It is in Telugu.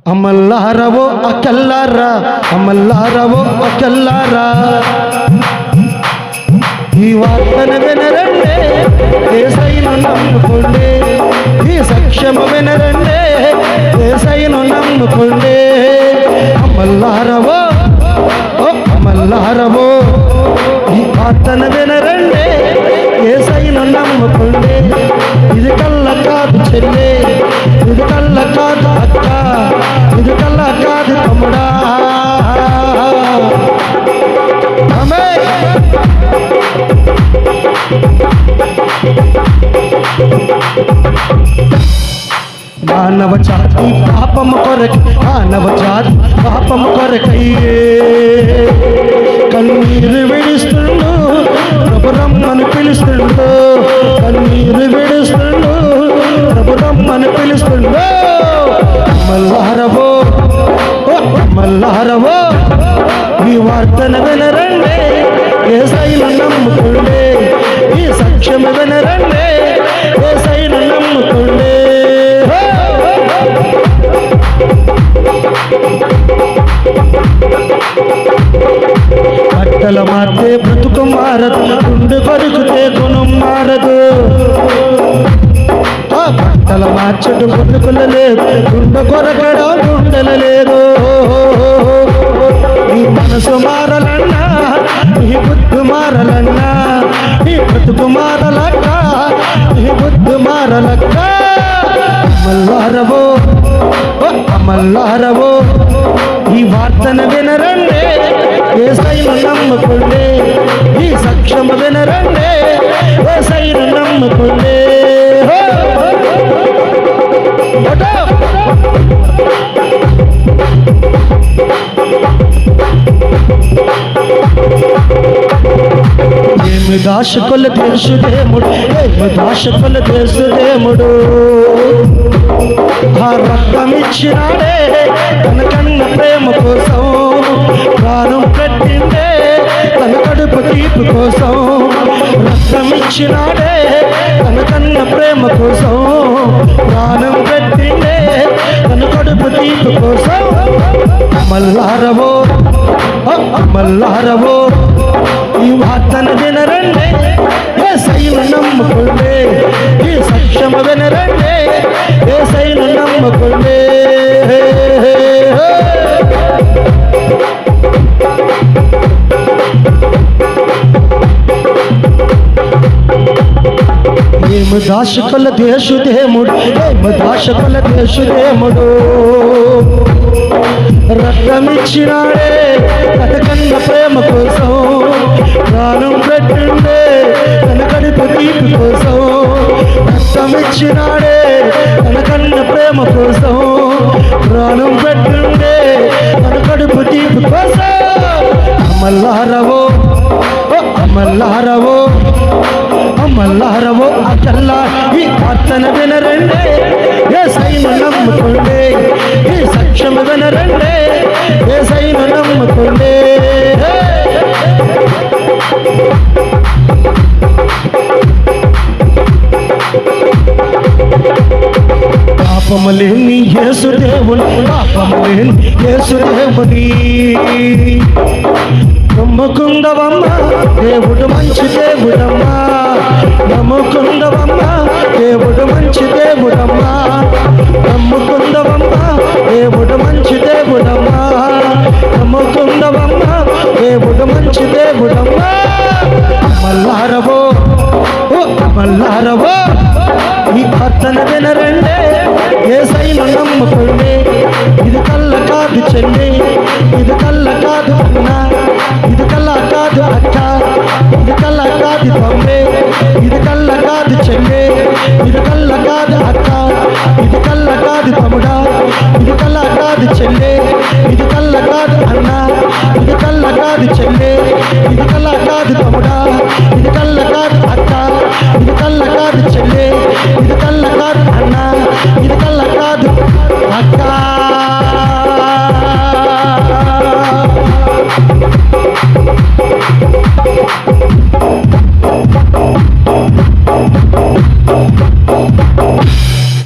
అమల్లారవో అకల్లారా, అమల్లారవో అకల్లారా, ఈ వార్తను వినరండే, యేసయ్యను నమ్ముకోండి. ఈ సత్యము వినరండే, యేసయ్యను నమ్ముకోండి. అమల్లారవో ఓ అమల్లారవో, ఈ వార్తను వినరండే, యేసయ్యను నమ్ముకోండి. ఇది కళ్ళ కాదు చెల్లె, ఇది కళ్ళ కాదు అక్క, ఇది కళ్ళ కాదు తమ్ముడా. మానవ జాతి పాపము కొరకై, మానవ జాతి పాపము కొరకై కన్నీరు విడుస్తుండు, ప్రభు రమ్మని పిలుస్తుండు. కన్నీరు విడుస్తుండు, ప్రభు రమ్మని పిలుస్తుండు. అమల్లారవో ఓ అమల్లారవో, ఈ వార్తను వినరండే, యేసయ్యను నమ్ముకోండి. ఈ సత్యము వినరండే, యేసయ్యను నమ్ముకోండి. బట్టలు మారితే బ్రతుకు మారదు, గుండె కొరికితే గుణం మారదు. బట్టలు మార్చడు బ్రతుకులు లేదు, గుండె కొరకడం గుండెలు లేదు. నీ మనసు మారలన్నా, నీ బుద్ధి మారలన్నా, నీ బ్రతుకు మారలక్క, నీ బుద్ధి మారలక్క. అమల్లారవో అమల్లారవో, ఈ వార్తను వినరండే, యేసయ్యను నమ్ముకోండి. ఈ సత్యము వినరండే, యేసయ్యను నమ్ముకోండి. ఏమి దాశకుల తెలుసు దేవుడు, ఏమి దాశకుల తెలుసు దేవుడు. ఆ రక్తం ఇచ్చినాడే తన కన్న ప్రేమ కోసం, ప్రాణం పెట్టిండే తన కడుపు తీపి కోసం. రక్తం ఇచ్చినాడే తన కన్న ప్రేమ కోసం, ప్రాణం పెట్టిండే తన కడుపు తీపి కోసం. అమల్లారవో అమల్లారవో, ఈ వార్తను వినరండే, యేసయ్యను నమ్ముకోండి. ఈ సత్యము వినరండే, యేసయ్యను నమ్ముకోండి. ఏమి దాశకుల దేశు దేవుడు, ఏమి దాశకుల దేశు దేవుడు. రక్తమిచ్చినాడే తన కన్న ప్రేమ కోసం, ప్రాణం పెట్టిండే తన కడుపు తీపి కోసం. రక్తమిచ్చినాడే తన కన్న ప్రేమ కోసం, ప్రాణం పెట్టిండే తన కడుపు తీపి కోసం. అమల్లారవో అమల్లారవో, అమల్లారవో అకల్లా, ఈ వార్తను వినరండే, యేసయ్యను నమ్ముకోండి. ఈ సత్యము వినరండే, యేసయ్యను నమ్ముకోండి. పాపము లేని యేసుదేవుని, పాపము లేని యేసుదేవుని నమ్ముకుందవమ్మ, దేవుడు మంచి దేవుడమ్మా. నమ్ముకుందవమ్మ, దేవుడు మంచి దేవుడమ్మా. నమ్ముకుందవమ్మ, దేవుడు మంచి దేవుడమ్మా. నమ్ముకుందవమ్మ, దేవుడు మంచి దేవుడమ్మా. అమల్లారవో ఓ అమల్లారవో, ఈ వార్తను వినరండే, యేసయ్యను నమ్ముకోండి. ఇది కళ్ళ కాదు చెల్లి, ఇది కళ్ళ కాదు అన్న, ఇది కళ్ళ కాదు అక్క, ఇది కళ్ళ కాదు తమ్మి, ఇది కళ్ళ కాదు చెల్లి, ఇది కళ్ళ కాదు అక్క, ఇది కళ్ళ కాదు తమ్ముడా, ఇది కళ్ళ కాదు చెల్లి, ఇది కళ్ళ కాదు అన్న, ఇది కళ్ళ కాదు చెల్లి, ఇది కళ్ళ కాదు తమ్ముడా, ఇది కళ్ళ కాదు అక్క, ఇది కళ్ళ కాదు చెల్లి, ఇది కళ్ళ కాదు అన్న, ఇది కళ్ళ కాదు అక్క.